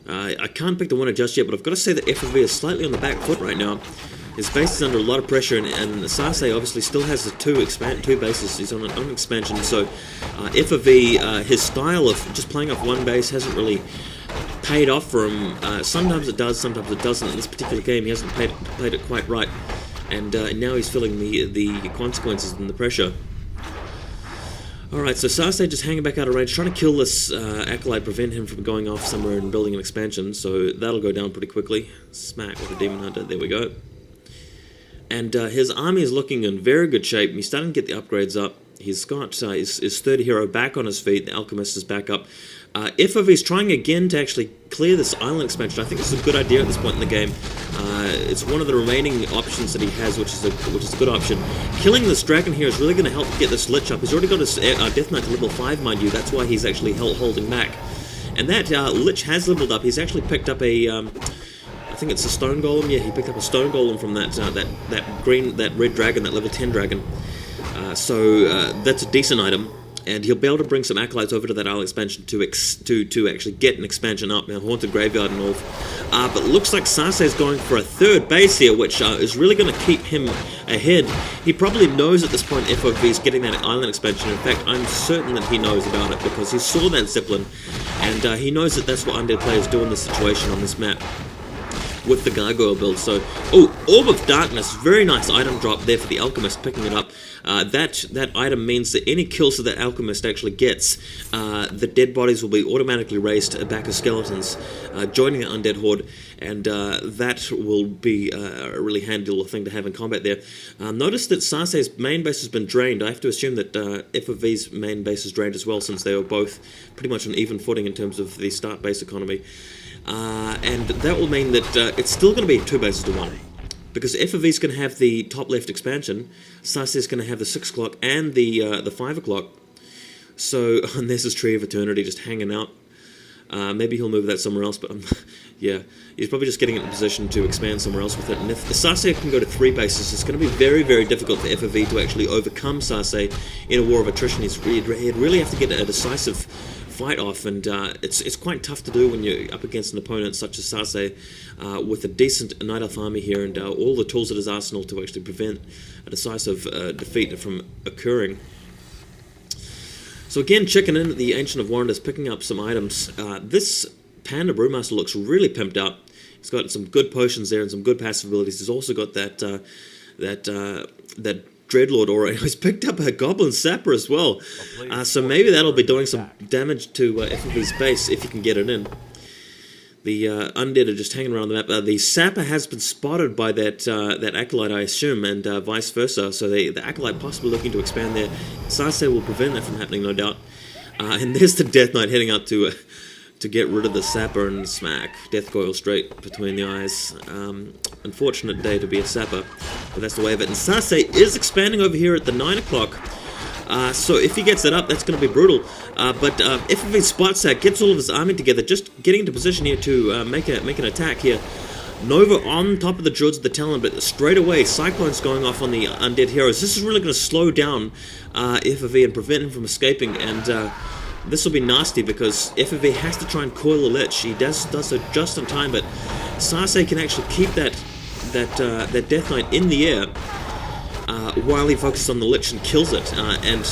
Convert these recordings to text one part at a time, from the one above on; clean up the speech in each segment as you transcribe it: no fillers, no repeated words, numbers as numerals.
I can't pick the winner just yet, but I've got to say that FOV is slightly on the back foot right now. His base is under a lot of pressure, and SaSe obviously still has the two bases. He's on an own expansion, so FOV, his style of just playing off one base hasn't really paid off for him. Sometimes it does, sometimes it doesn't. In this particular game, he hasn't played it quite right, and now he's feeling the consequences and the pressure. Alright, so SaSe just hanging back out of range, trying to kill this Acolyte, prevent him from going off somewhere and building an expansion, so that'll go down pretty quickly. Smack with a Demon Hunter, there we go. And his army is looking in very good shape. He's starting to get the upgrades up. He's got his third hero back on his feet. The Alchemist is back up. FOV's trying again to actually clear this island expansion. I think this is a good idea at this point in the game. It's one of the remaining options that he has, which is a good option. Killing this dragon here is really going to help get this Lich up. He's already got his Death Knight to level 5, mind you. That's why he's actually holding back. And that Lich has leveled up. He's actually picked up a... I think it's a Stone Golem. Yeah, he picked up a Stone Golem from that red dragon, that level 10 dragon. So that's a decent item, and he'll be able to bring some Acolytes over to that island expansion to actually get an expansion up. Now, Haunted Graveyard and all. But it looks like SaSe is going for a third base here, which is really going to keep him ahead. He probably knows at this point FOV is getting that island expansion. In fact, I'm certain that he knows about it because he saw that Zeppelin, and he knows that that's what Undead players do in this situation on this map with the Gargoyle build. So, Orb of Darkness, very nice item drop there for the Alchemist, picking it up. That item means that any kills that that Alchemist actually gets, the dead bodies will be automatically raised back as skeletons, joining the Undead Horde, and that will be a really handy little thing to have in combat there. Notice that SaSe's main base has been drained. I have to assume that FOV's main base is drained as well, since they were both pretty much on even footing in terms of the start base economy. And that will mean that it's still going to be 2 bases to 1. Because FOV's going to have the top left expansion, SaSe's going to have the 6 o'clock and the 5 o'clock. So, and there's his Tree of Eternity just hanging out. Maybe he'll move that somewhere else, but yeah, he's probably just getting in a position to expand somewhere else with it. And if the SaSe can go to 3 bases, it's going to be very, very difficult for FOV to actually overcome SaSe in a war of attrition. He'd really have to get a decisive fight off, and it's quite tough to do when you're up against an opponent such as SaSe with a decent Night Elf army here and all the tools at his arsenal to actually prevent a decisive defeat from occurring. So again, checking in at the Ancient of Warrenders, picking up some items. This Panda Brewmaster looks really pimped out. He's got some good potions there and some good passive abilities. He's also got that Dreadlord aura. He's picked up a Goblin Sapper as well. So maybe that'll be doing some damage to FOV's base if you can get it in. The Undead are just hanging around the map. The Sapper has been spotted by that Acolyte, I assume, and vice versa. So the Acolyte possibly looking to expand there. SaSe will prevent that from happening, no doubt. And there's the Death Knight heading out to get rid of the Sapper and smack. Death Coil straight between the eyes. Unfortunate day to be a Sapper, but that's the way of it. And SaSe is expanding over here at the 9 o'clock. So if he gets that up, that's going to be brutal. But if he spots that, gets all of his army together, just getting into position here to make an attack here. Nova on top of the Druids of the Talon, but straight away, Cyclone's going off on the Undead Heroes. This is really going to slow down FOV and prevent him from escaping, and this will be nasty because FOV has to try and coil the Lich. He does so just in time, but SaSe can actually keep that Death Knight in the air while he focuses on the Lich and kills it. And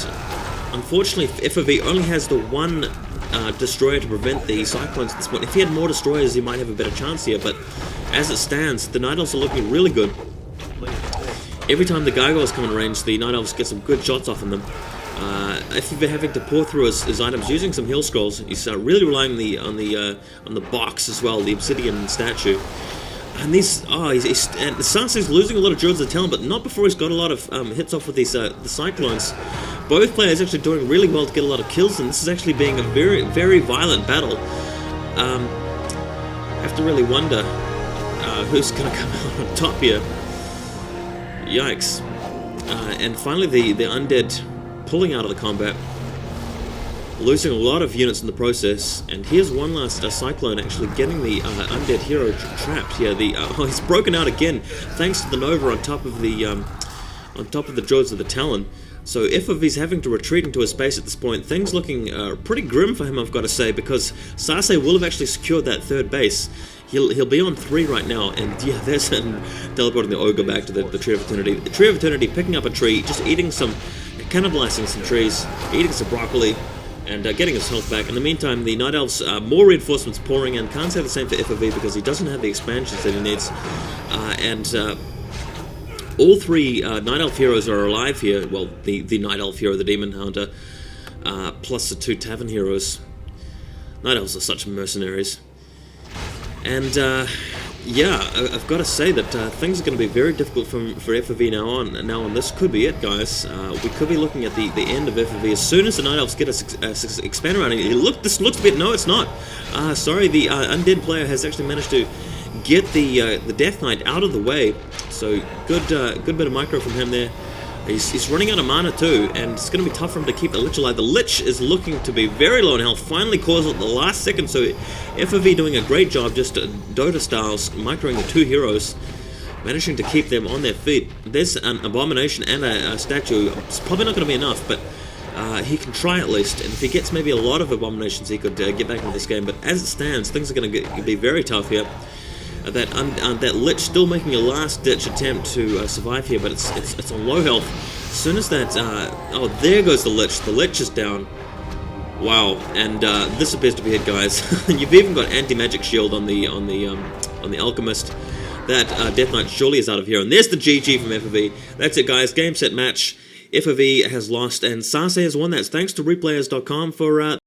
unfortunately, FOV only has the one Destroyer to prevent the Cyclones at this point. If he had more Destroyers, he might have a better chance here, but as it stands, the Night Elves are looking really good. Every time the Gargoyles come in range, the Night Elves get some good shots off on them. If you're having to pour through his items using some heal scrolls, he's really relying on the box as well, the obsidian statue. And SaSe's losing a lot of Druids of the Talon, but not before he's got a lot of hits off with these the Cyclones. Both players actually doing really well to get a lot of kills, and this is actually being a very, very violent battle. Have to really wonder who's going to come out on top here. Yikes. And finally the Undead pulling out of the combat, losing a lot of units in the process, and here's one last Cyclone actually getting the Undead hero trapped here. He's broken out again thanks to the Nova on top of the Druids of the Talon. So FOV's having to retreat into his base at this point. Things looking pretty grim for him, I've got to say, because SaSe will have actually secured that third base. He'll be on 3 right now, and yeah, there's him teleporting the Ogre back to the Tree of Eternity. The Tree of Eternity picking up a tree, just eating cannibalizing some trees, eating some broccoli, and getting his health back. In the meantime, the Night Elves, more reinforcements pouring in. Can't say the same for FOV because he doesn't have the expansions that he needs. All 3 Night Elf heroes are alive here. Well, the Night Elf hero, the Demon Hunter, plus the 2 Tavern heroes. Night Elves are such mercenaries. And, yeah, I've got to say that things are going to be very difficult for FOV now on. This could be it, guys. We could be looking at the end of FOV as soon as the Night Elves get a expand around. This looks a bit... No, it's not. Sorry, the Undead player has actually managed to get the Death Knight out of the way. So, good bit of micro from him there. He's running out of mana too, and it's going to be tough for him to keep the Lich alive. The Lich is looking to be very low in health, finally calls it the last second, so FOV doing a great job, just Dota styles, microing the 2 heroes, managing to keep them on their feet. There's an Abomination and a statue. It's probably not going to be enough, but he can try at least, and if he gets maybe a lot of Abominations, he could get back into this game, but as it stands, things are going to be very tough here. That Lich still making a last-ditch attempt to survive here, but it's on low health. As soon as that... oh, there goes the Lich. The Lich is down. Wow, and this appears to be it, guys. You've even got anti-magic shield on the Alchemist. That Death Knight surely is out of here, and there's the GG from FOV. That's it, guys. Game, set, match. FOV has lost, and SaSe has won that. Thanks to replayers.com for...